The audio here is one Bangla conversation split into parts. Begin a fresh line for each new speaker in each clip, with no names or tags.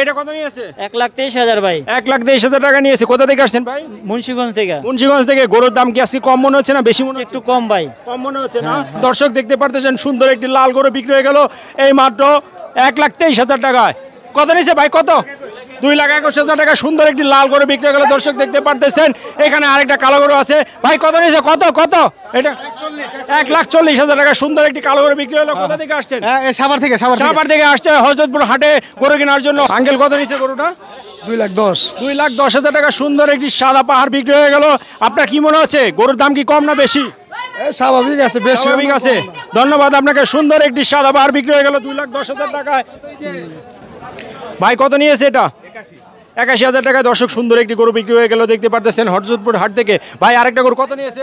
এটা কত নিয়েছে?
1,23,000 ভাই।
1,23,000 টাকা নিয়েছে। কোথা থেকে আসছেন ভাই?
মুন্সিগঞ্জ থেকে।
মুন্সিগঞ্জ থেকে। গরুর দাম কি আজকে কম মনে হচ্ছে না বেশি মনে হচ্ছে?
একটু কম ভাই।
কম মনে হচ্ছে না? দর্শক দেখতে পারতেছেন সুন্দর একটি লাল গরু বিক্রি হয়ে গেল এই মাত্র 1,23,000 টাকায়। কত নিয়েছে ভাই? কত? 2,21,000 টাকা সুন্দর একটি লাল গরু বিক্রি হয়ে গেল। দর্শক দেখতে পারতেছেন এখানে আরেকটা কালো গরু আছে। ভাই কত নিয়েছে? কত কত? এটা 1,40,000 টাকা সুন্দর একটি কালো গরু বিক্রি হলো। কোথা থেকে আসছেন? সাভার থেকে আসছে হযরতপুর হাটে গরু কেনার জন্য। আঙ্কেল কত নিয়েছে গরুটা? 2,10,000 টাকা সুন্দর একটি সাদা পাহাড় বিক্রি হয়ে গেল। আপনার কি মনে হচ্ছে গরুর দাম কি কম না বেশি?
স্বাভাবিক আছে, বেশ
স্বাভাবিক আছে। ধন্যবাদ আপনাকে। সুন্দর একটি সাদা পাহাড় বিক্রি হয়ে গেল 2,10,000 টাকায়। ভাই কত নিয়েছে এটা? 81,000 টাকায়। দর্শক সুন্দর একটি গরু বিক্রি হয়ে গেল দেখতে পারতেছেন হযরতপুর হাট থেকে। ভাই আরেকটা গরু কত নিয়েছে?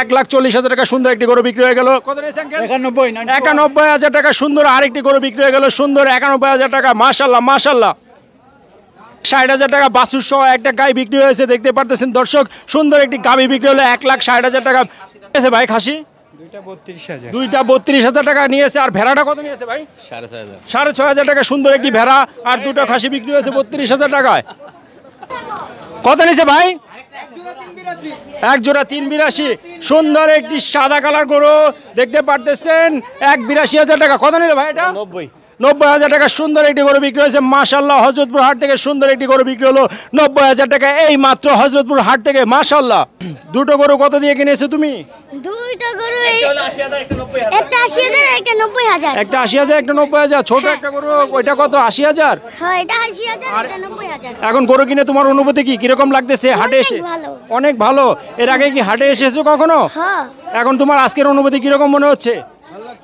1,40,000 টাকা সুন্দর একটি গরু বিক্রি হয়ে গেল। কত নিয়েছে আঙ্কেল? 91,000 টাকা সুন্দর আরেকটি গরু বিক্রি হয়ে গেল। সুন্দর 91,000 টাকা। মাশাআল্লাহ মাশাআল্লাহ। 60,000 টাকা বাছুর সহ একটা গাই বিক্রি হয়েছে দেখতে পারতেছেন দর্শক। সুন্দর একটি গাভী বিক্রি হলো 1,60,000 টাকা। ভাই খাসি দুইটা 32,000 টাকা নিয়েছে। আর ভেড়াটা কত নিয়েছে ভাই? 6,500 টাকা সুন্দর একটি ভেড়া আর দুটো খাসি বিক্রি হয়েছে 32,000 টাকায়। কত নিয়েছে ভাই? এক জোড়া 3,82 সুন্দর একটি সাদা কালার গরু দেখতে পারতেছেন 1,82,000 টাকা। কত নিল ভাই এটা? 90,000 টাকা সুন্দর একটি গরু বিক্রি হয়েছে। মাশাআল্লাহ হযরতপুর হাট থেকে সুন্দর একটি গরু বিক্রি হলো 90,000 টাকা এই মাত্র হযরতপুর হাট থেকে। মাশাআল্লাহ। দুটো গরু কত দিয়ে কিনেছো তুমি?
দুইটা গরু একটা 80,000 একটা 90,000।
একটা 80,000 একটা 90,000। ছোট একটা গরু ওইটা কত? 80,000।
হ্যাঁ এটা 80,000 এটা 90,000।
এখন গরু কিনে তোমার অনুভূতি কি কিরকম লাগতেছে হাটে এসে? অনেক ভালো। এর আগে কি হাটে এসেছো কখনো?
হ্যাঁ।
এখন তোমার আজকের অনুভূতি কিরকম মনে হচ্ছে?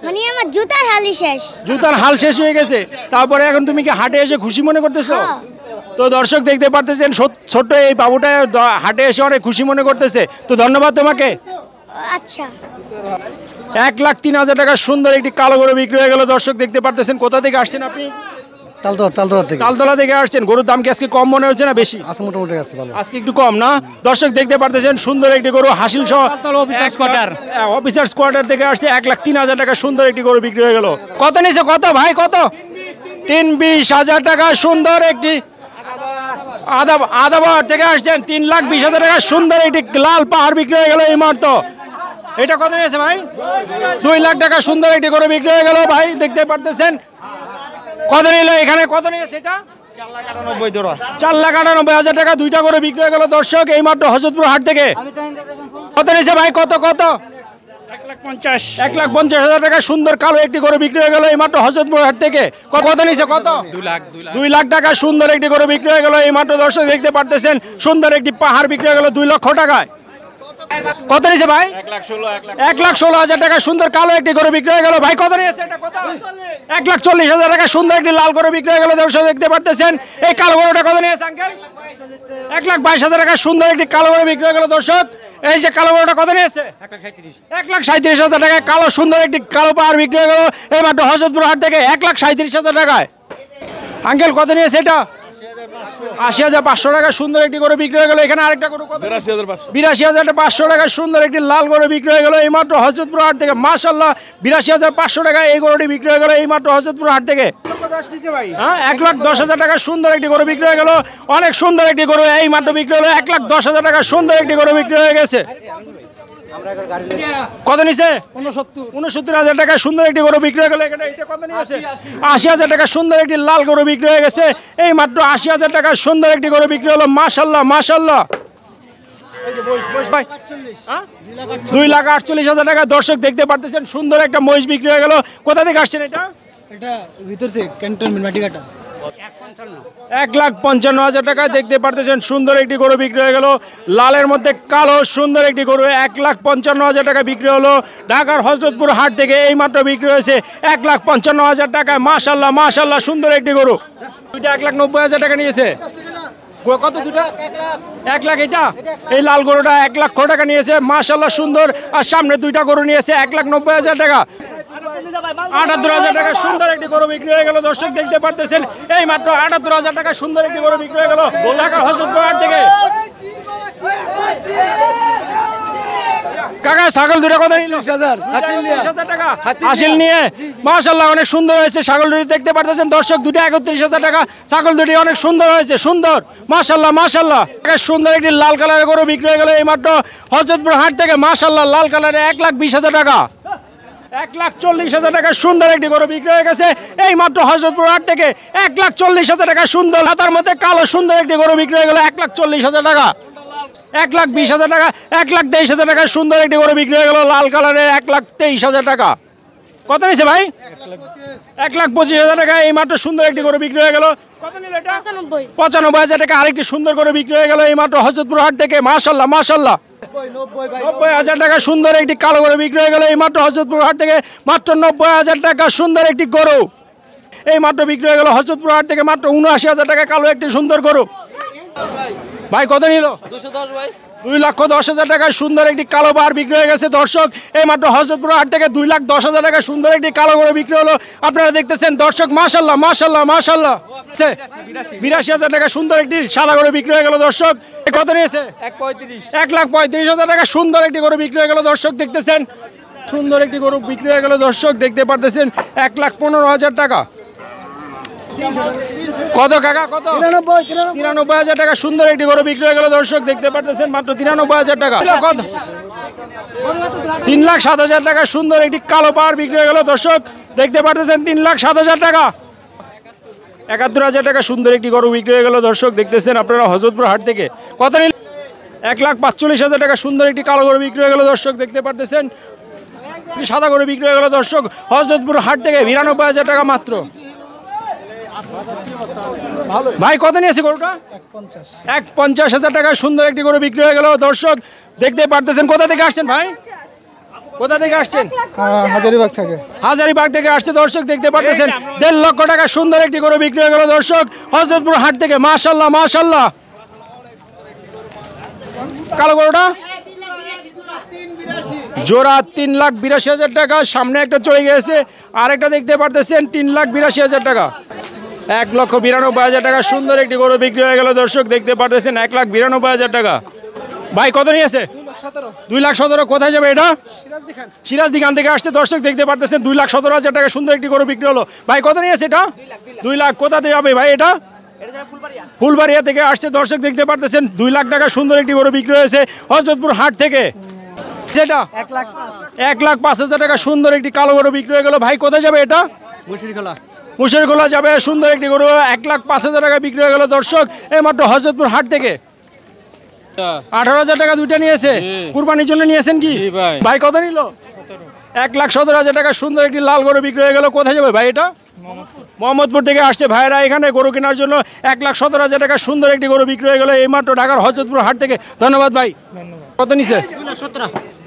মানে আমার জুতার হালই শেষ।
জুতার হাল শেষ হয়ে গেছে। তারপরে এখন তুমি কি হাটে এসে খুশি মনে করতেছো? তো দর্শক দেখতে পারতেছেন ছোট্ট এই বাবুটা হাটে এসে অনেক খুশি মনে করতেছে। তো ধন্যবাদ তোমাকে।
আচ্ছা।
1,03,000 টাকা সুন্দর একটি কালো গরু বিক্রি হয়ে গেল। দর্শক দেখতে পারতেছেন। কোথা থেকে আসছেন আপনি? তালতলা থেকে আসছেন। গরুর দাম কি আজকে কম মনে হচ্ছে না বেশি?
মোটামুটি আছে, ভালো।
আজকে একটু কম না? দর্শক দেখতে পারতেছেন সুন্দর একটি গরু হাসিল সহ অফিসার্স কোয়ার্টার থেকে আসছে 1,03,000 টাকা সুন্দর একটি গরু বিক্রি হয়ে গেল। কত নিয়েছে? কত ভাই কত? 3,20,000 টাকা সুন্দর একটি আদাবার থেকে আসছেন 3,20,000 টাকা সুন্দর একটি লাল পাহাড় বিক্রি হয়ে গেল এই মুহূর্ত। এটা কত নিয়েছে ভাই? 2 লাখ টাকা সুন্দর একটি গরু বিক্রি হয়ে গেল ভাই দেখতে পারতেছেন। কত নিল এখানে? কত নিয়েছে এটা? 4,98,000 টাকা দুইটা করে বিক্রি হয়ে গেল দর্শক এই মাত্র হযরতপুর হাট থেকে। কত নিয়েছে ভাই? কত কত? 1,50,000 টাকা সুন্দর কালো একটি গরু বিক্রি হয়ে গেল এই মাত্র হযরতপুর হাট থেকে। কত নিয়েছে? কত? 2 লাখ টাকা সুন্দর একটি গরু বিক্রি হয়ে গেল এই মাত্র দর্শক দেখতে পারতেছেন। সুন্দর একটি পাহাড় বিক্রি হয়ে গেল 2 লক্ষ টাকায়। কত নিয়েছে ভাই? 1,16,000 টাকা সুন্দর কালো একটি গরু বিক্রি হয়ে গেল। ভাই কত নিয়েছে এটা? কত? 1,40,000 টাকা সুন্দর একটি লাল গরু বিক্রি হয়ে গেল দর্শক দেখতে পারতেছেন। এই কালো গরুটা কত নিয়েছে আঙ্কেল? 1,22,000 টাকা সুন্দর একটি কালো গরু বিক্রি হয়ে গেল দর্শক। এই যে কালো গরুটা কত নিয়েছে? 1,37,000 টাকায় কালো সুন্দর একটি কালো পাহাড় বিক্রি হয়ে গেল এই মাত্র হযরতপুর হাট থেকে 1,37,000 টাকায়। আঙ্কেল কত নিয়েছে এটা? 80,500 টাকা সুন্দর একটি গরু বিক্রি হয়ে গেল। এখানে আরেকটা গরু কত? 82,500 টাকা সুন্দর একটি লাল গরু বিক্রি হয়ে গেল এই মাত্র হযরতপুর হাট থেকে। মাশাআল্লাহ 82,500 টাকা এই গরুটি বিক্রি হয়ে গেল এই মাত্র হযরতপুর হাট থেকে। হ্যাঁ 1,10,000 টাকা সুন্দর একটি গরু বিক্রি হয়ে গেল। অনেক সুন্দর একটি গরু এই মাত্র বিক্রি হলো 1,10,000 টাকা সুন্দর একটি গরু বিক্রি হয়ে গেছে। কত নিছে? 69,000 টাকা সুন্দর একটি গরু বিক্রি হয়ে গেল। এখানে এটা কত নিয়েছে? 80,000 টাকা সুন্দর একটি লাল গরু বিক্রি হয়ে গেছে এই মাত্র 80,000 টাকা সুন্দর একটি গরু বিক্রি হলো। মাশাআল্লাহ মাশাআল্লাহ। 2,48,000 টাকা দর্শক দেখতে পারতেছেন সুন্দর একটা মহিষ বিক্রি হয়ে গেল। কোথা থেকে আসছেন এটা?
ভিতর থেকে ক্যান্টনমেন্ট মাটিকাটা।
1,55,000 টাকা দেখতে পারতেছেন সুন্দর একটি গরু বিক্রি হয়ে গেল। লালের মধ্যে কালো সুন্দর একটি গরু 1,55,000 টাকা বিক্রি হলো ঢাকার হযরতপুর হাট থেকে এই মাত্র বিক্রি হয়েছে 1,55,000 টাকায়। মাশাআল্লাহ মাশাআল্লাহ সুন্দর একটি গরু। দুইটা 1,90,000 টাকা নিয়েছে। কত দুটো? 1 লাখ। এটা এই লাল গরুটা 1 লক্ষ টাকা নিয়েছে। মাশাআল্লাহ সুন্দর। আর সামনে দুইটা গরু নিয়েছে 1,90,000 টাকা। 78,000 টাকা সুন্দর একটি গরু বিক্রি হয়ে গেল দর্শক দেখতে পারতেছেন এই মাত্র 78,000 টাকা সুন্দর একটি গরু বিক্রি হয়ে গেল ঢাকার হযরতপুর হাট থেকে। কাকা ছাগল দুটো কত নিল? 30,000 টাকা। হাসিল নিয়ে মাশাআল্লাহ অনেক সুন্দর হয়েছে ছাগল দুটি দেখতে পারতেছেন দর্শক, দুটো 31,000 টাকা। ছাগল দুটি অনেক সুন্দর হয়েছে, সুন্দর মাশাআল্লাহ মাশাআল্লাহ। সুন্দর একটি লাল কালারের গরু বিক্রি হয়ে গেল এই মাত্র হযরতপুর হাট থেকে। মাশাআল্লাহ লাল কালারে 1,20,000 টাকা, 1,40,000 টাকা সুন্দর একটি গরু বিক্রি হয়ে গেছে এই মাত্র হযরতপুর হাট থেকে। 1,40,000 টাকা সুন্দর হাতার মধ্যে কালো সুন্দর একটি গরু বিক্রি হয়ে গেল 1,40,000 টাকা। 1,20,000 টাকা, 1,23,000 টাকা সুন্দর একটি গরু বিক্রি হয়ে গেল লাল কালারের 1,23,000 টাকা। কত নিয়েছে ভাই? 1,25,000 টাকা এই মাত্র সুন্দর একটি গরু বিক্রি হয়ে গেল। কত নিল এটা? 95,000 টাকা আরেকটি সুন্দর গরু বিক্রি হয়ে গেল এই মাত্র হযরতপুর হাট থেকে। মাশাআল্লাহ মাশাআল্লাহ 90,000 টাকা সুন্দর একটি কালো গরু বিক্রি হয়ে গেল এই মাত্র হযরতপুর হাট থেকে। মাত্র 90,000 টাকা সুন্দর একটি গরু এই মাত্র বিক্রি হয়ে গেল হযরতপুর হাট থেকে। মাত্র 79,000 টাকা কালো একটি সুন্দর গরু। ভাই কত নিল?
210 ভাই।
2,10,000 টাকা সুন্দর একটি কালো বার বিক্রি হয়ে গেছে দর্শক এই মাত্র হযরতপুর হাট থেকে। 2,10,000 টাকা সুন্দর একটি কালো গরু বিক্রি হলো আপনারা দেখতেছেন দর্শক। মাশাআল্লাহ মাশাআল্লাহ মাশাআল্লাহ 82,000 টাকা সুন্দর একটি সাদা গরু বিক্রি হয়ে গেল দর্শক। কত নিয়েছে? 1,35,000 টাকা সুন্দর একটি গরু বিক্রি হয়ে গেল দর্শক দেখতেছেন। সুন্দর একটি গরু বিক্রি হয়ে গেল দর্শক দেখতে পারতেছেন 1,15,000 টাকা। কত কাকা কত? 93,000 টাকা সুন্দর একটি গরু বিক্রি হয়ে গেল দর্শক দেখতে পারতেছেন মাত্র 93,000 টাকা। কত? 3,07,000 টাকা সুন্দর একটি কালো পাহাড় বিক্রি হয়ে গেল দর্শক দেখতে পারতেছেন 3,07,000 টাকা। 71,000 টাকা সুন্দর একটি গরু বিক্রি হয়ে গেল দর্শক দেখতেছেন আপনারা হযরতপুর হাট থেকে। কত নিল? 1,45,000 টাকা সুন্দর একটি কালো গরু বিক্রি হয়ে গেল দর্শক দেখতে পারতেছেন। সাদা গরু বিক্রি হয়ে গেল দর্শক হযরতপুর হাট থেকে 92,000 টাকা মাত্র। ভাই কত নিয়েছে গরুটা? 1,50,000 টাকা সুন্দর একটি গরু বিক্রি হয়ে গেল দর্শক দেখতে পারতেছেন। কোথা থেকে আসছেন ভাই? কোথা থেকে আসছেন?
হাজারিবাগ থেকে।
হাজারিবাগ থেকে আসছে দর্শক দেখতে পারতেছেন 1.5 লক্ষ টাকা সুন্দর একটি গরু বিক্রি হয়ে গেল দর্শক হযরতপুর হাট থেকে। মাশাআল্লাহ মাশাআল্লাহ কালো গরুটা জোড়া 3,82,000 টাকা। সামনে একটা চলে গেছে আরেকটা দেখতে পারতেছেন 3,82,000 টাকা। 1,92,000 টাকা সুন্দর একটি গরু বিক্রি হয়ে গেল দর্শক দেখতে পারতেছেন 1,92,000 টাকা। ভাই কত নিয়েছে? 2,17,000 কোথায় যাবে এটা? সিরাজদিখান থেকে আসছে দর্শক দেখতে পারতেছেন 2,17,000 টাকা সুন্দর একটি গরু বিক্রি হলো। ভাই কত নিয়েছে এটা? 2 লাখ। কোথাতে যাবে ভাই এটা? ফুলবাড়িয়া থেকে আসছে দর্শক দেখতে পারতেছেন 2 লাখ টাকা সুন্দর একটি গরু বিক্রি হয়েছে হযরতপুর হাট থেকে। যেটা 1,05,000 টাকা সুন্দর একটি কালো গরু বিক্রি হয়ে গেল। ভাই কোথায় যাবে এটা? মুশিরখোলা যাবে সুন্দর একটি গরু 1,05,000 টাকা বিক্রি হয়ে গেল দর্শক এই মাত্র হযরতপুর হাট থেকে। 18,000 টাকা দুইটা নিয়েছে কুরবানির জন্য নিয়েছেন কি? ভাই কত নিল? 1,17,000 টাকা সুন্দর একটি লাল গরু বিক্রি হয়ে গেল। কোথায় যাবে ভাই এটা? মোহাম্মদপুর থেকে আসছে ভাইরা এখানে গরু কেনার জন্য 1,17,000 টাকা সুন্দর একটি গরু বিক্রি হয়ে গেল এই মাত্র ঢাকার হযরতপুর হাট থেকে। ধন্যবাদ ভাই। কত নিছে?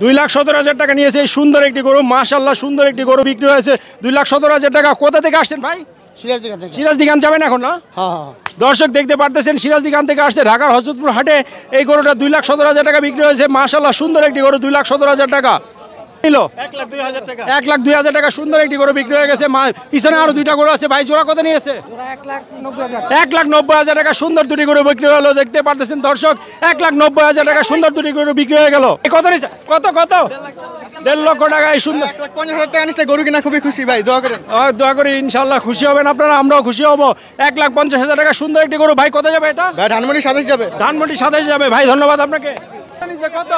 2,17,000 টাকা নিয়েছে এই সুন্দর একটি গরু। মাশাআল্লাহ সুন্দর একটি গরু বিক্রি হয়েছে 2,17,000 টাকা। কোথা থেকে আসছেন ভাই? সিরাজদিখান যাবেন এখন না? দর্শক দেখতে পারতেছেন সিরাজদিখান থেকে আসছে ঢাকার হযরতপুর হাটে এই গরুটা 2,17,000 টাকা বিক্রি হয়েছে। মাশাআল্লাহ সুন্দর একটি গরু 2,17,000 টাকা নিল। 1,02,000 টাকা সুন্দর একটি গরু বিক্রি হয়ে গেছে। পিছনে আরো দুইটা গরু আছে ভাই জোড়া কত নিয়েছে? 1,90,000 টাকা সুন্দর দুটি গরু বিক্রি হলো দেখতে পারতেছেন দর্শক 1,90,000 টাকা সুন্দর দুটি গরু বিক্রি হয়ে গেল। কত নিয়েছে? কত কত? 1.5 লক্ষ টাকা এই সুন্দর
1,50,000 টাকা নিচ্ছে গরু কিনা খুবই খুশি ভাই দোয়া করেন।
দোয়া করি ইনশাআল্লাহ খুশি হবেন আপনারা আমরাও খুশি হব। 1,50,000 টাকা সুন্দর একটি গরু। ভাই কোথায় যাবে এটা?
ভাই ধানমন্ডি 27 যাবে।
ধানমন্ডি 27 যাবে ভাই ধন্যবাদ আপনাকে। কত?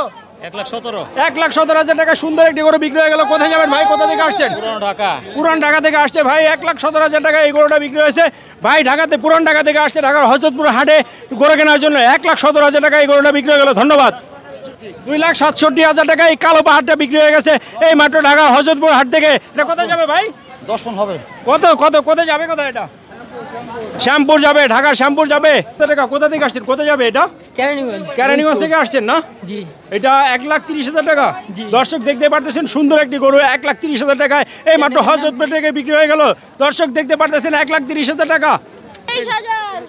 1,17,000 টাকা সুন্দর একটি গরু বিক্রি হয়ে গেল। কোথায় যাবেন ভাই? কোথা থেকে আসছেন? পুরান ঢাকা থেকে আসছে ভাই 1,17,000 টাকা এই গরুটা বিক্রি হয়েছে। ভাই ঢাকাতে পুরান ঢাকা থেকে আসছে ঢাকার হযরতপুর হাটে গরু কেনার জন্য 1,17,000 টাকা এই গরুটা বিক্রি হয়ে গেল। ধন্যবাদ। 2,67,000 টাকা এই কালো পাহাড়টা বিক্রি হয়ে গেছে এই মাত্র ঢাকা হযরতপুর হাট থেকে। এটা কোথায় যাবে ভাই?
10 মণ হবে।
কত কত কোথায় যাবে? কোথায় এটা? শ্যামপুর যাবে ঢাকার শ্যামপুর যাবে। টাকা কোথা থেকে আসছেন? কোথায় যাবে এটা? কেরানীগঞ্জ থেকে আসছেন না? জি। এটা 1,30,000 টাকা। দর্শক দেখতে পারতেছেন সুন্দর একটি গরু 1,30,000 টাকায় এই মাত্র হযরতপুর থেকে বিক্রি হয়ে গেল। দর্শক দেখতে পারতেছেন 1,30,000 টাকা।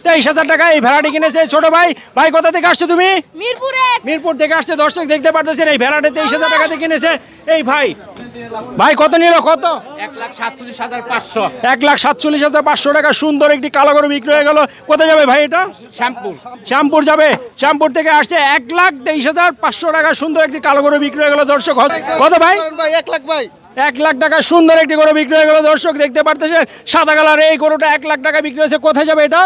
23,000 টাকা এই ভেড়াটি কিনেছে ছোট ভাই। ভাই কোথা থেকে আসছো তুমি?
মিরপুরে
মিরপুর থেকে আসছে। দর্শক দেখতে পারতেছেন এই ভেড়াটি 23,000 টাকাতে কিনেছে এই ভাই। ভাই কত নিল? কত? 1,47,500 টাকা সুন্দর একটি কালো গরু বিক্রি হয়ে গেল। কোথায় যাবে ভাই এটা? শ্যামপুর যাবে। শ্যামপুর থেকে আসছে 1,23,500 টাকা সুন্দর একটি কালো গরু বিক্রি হয়ে গেল। দর্শক কত ভাই?
ভাই 1 লাখ ভাই।
1 লাখ টাকা সুন্দর একটি গরু বিক্রি হয়ে গেল। দর্শক দেখতে পারতেছেন সাদা কালার এই গরুটা 1 লাখ টাকা বিক্রি হয়েছে। কোথায় যাবে এটা?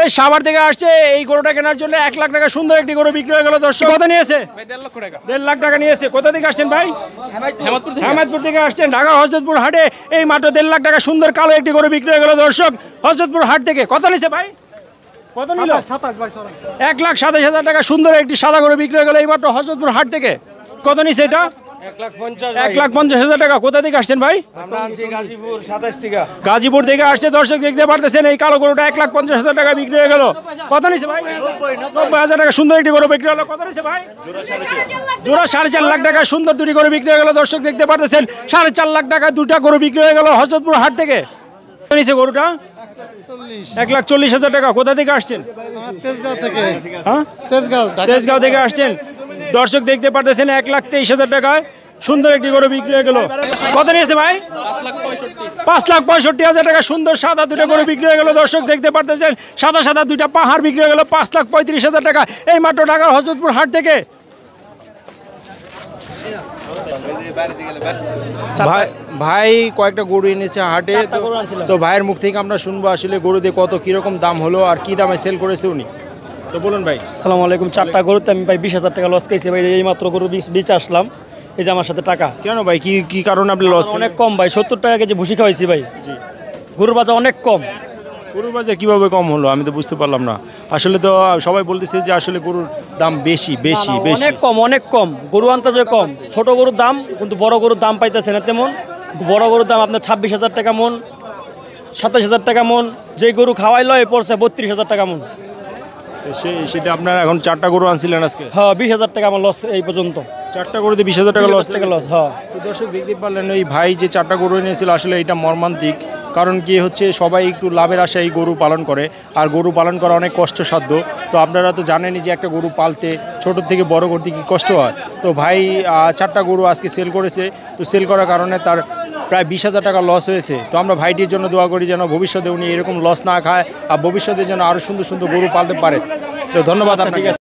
এই সাভার থেকে আসছে এই গরুটা কেনার জন্য 1 লাখ টাকা সুন্দর একটি গরু বিক্রি হয়ে গেল। দর্শক কত নিয়েছে? 1.5 লাখ টাকা নিয়েছে। কোথা থেকে আসছেন ভাই? হেমাদপুর থেকে আসছেন। ঢাকা হযরতপুর হাটে এই মাত্র 1.5 লাখ টাকা সুন্দর কালো একটি গরু বিক্রি হয়ে গেল। দর্শক হযরতপুর হাট থেকে কত নিয়েছে ভাই? কত নিল? 1,27,000 টাকা সুন্দর একটি সাদা গরু বিক্রি হয়ে গেল এই মাত্র হযরতপুর হাট থেকে। কত নিছে এটা? 1,50,000 টাকা। কোথা থেকে আসছেন ভাই? গাজীপুর থেকে আসছে। দর্শক দেখতে পারতেছেন এই কালো গরুটা 1,50,000 টাকা বিক্রি হয়ে গেল। কত নিছে ভাই? 90,000 টাকা সুন্দর একটি গরু বিক্রি হলো। কত নিছে ভাই? জোড়া 4.5 লাখ টাকা সুন্দর দুটি গরু বিক্রি হয়ে গেল। দর্শক দেখতে পারতেছেন 4.5 লাখ টাকা দুটা গরু বিক্রি হয়ে গেল হযরতপুর হাট থেকে। কত নিছে গরুটা? 1,40,000 টাকা। কোথা থেকে আসছেন?
তেজগাঁও থেকে।
হ্যাঁ, তেজগাঁও থেকে আসছেন। দর্শক দেখতে পারতেছেন 1,23,000 টাকায় সুন্দর একটি গরু বিক্রি হয়ে গেল। কত নিয়েছে ভাই? 5,65,000 টাকা সুন্দর সাদা দুটো গরু বিক্রি হয়ে গেল। দর্শক দেখতে পারতেছেন সাদা সাদা দুইটা পাহাড় বিক্রি হয়ে গেল 5,35,000 টাকা এই মাত্র ঢাকার হযরতপুর হাট থেকে। ভাই কয়েকটা গরু এনেছে হাটে, তো ভাইয়ের মুখ থেকে আমরা শুনবো আসলে গরুতে কত কিরকম দাম হলো আর কি দামে সেল করেছে উনি। তো বলুন ভাই।
আসসালামু আলাইকুম। 4টা গরুতে আমি ভাই 20,000 টাকা লস খাইছি ভাই। এই মাত্র গরু বেচে আসলাম, এই যে আমার সাথে টাকা।
কেন ভাই, কি কি কারণে আপনি লস?
অনেক কম ভাই, 70 টাকা কেজি ভুসি খাওয়াইছি ভাই। গরুর বাজার অনেক কম।
গরুর বাজার কিভাবে কম হলো আমি তো বুঝতে পারলাম না। আসলে তো সবাই বলতেছে যে আসলে গরুর দাম বেশি বেশি বেশি।
অনেক কম, অনেক কম। গরু আনতে কম, ছোট গরুর দাম, কিন্তু বড় গরুর দাম পাইতেছে না তেমন। বড় গরুর দাম আপনার 26,000 টাকা মন, 27,000 টাকা মন। যে গরু খাওয়াইলো এই পড়ছে 32,000 টাকা মন।
সেটা আপনার এখন 4টা গরু আনছিলেন আজকে?
হ্যাঁ, 20,000 টাকা আমার লস এই পর্যন্ত।
4টা গরুতে 20,000 টাকা লস।
লস, হ্যাঁ।
তো দর্শক দেখতে পারলেন এই ভাই যে 4টা গরু এনেছিল আসলে এটা মর্মান্তিক। কারণ কি হচ্ছে, সবাই একটু লাভের আশায় গরু পালন করে, আর গরু পালন করা অনেক কষ্টসাধ্য। তো আপনারা তো জানেনই যে একটা গরু পালতে ছোটোর থেকে বড় করতে কি কষ্ট হয়। তো ভাই 4টা গরু আজকে সেল করেছে, তো সেল করার কারণে তার প্রায় 20,000 টাকা লস হয়েছে। তো আমরা ভাইটির জন্য দোয়া করি যেন ভবিষ্যতে উনি এরকম লস না খায় আর ভবিষ্যতে যেন আরও সুন্দর সুন্দর গরু পালতে পারে। তো ধন্যবাদ আপনাকে।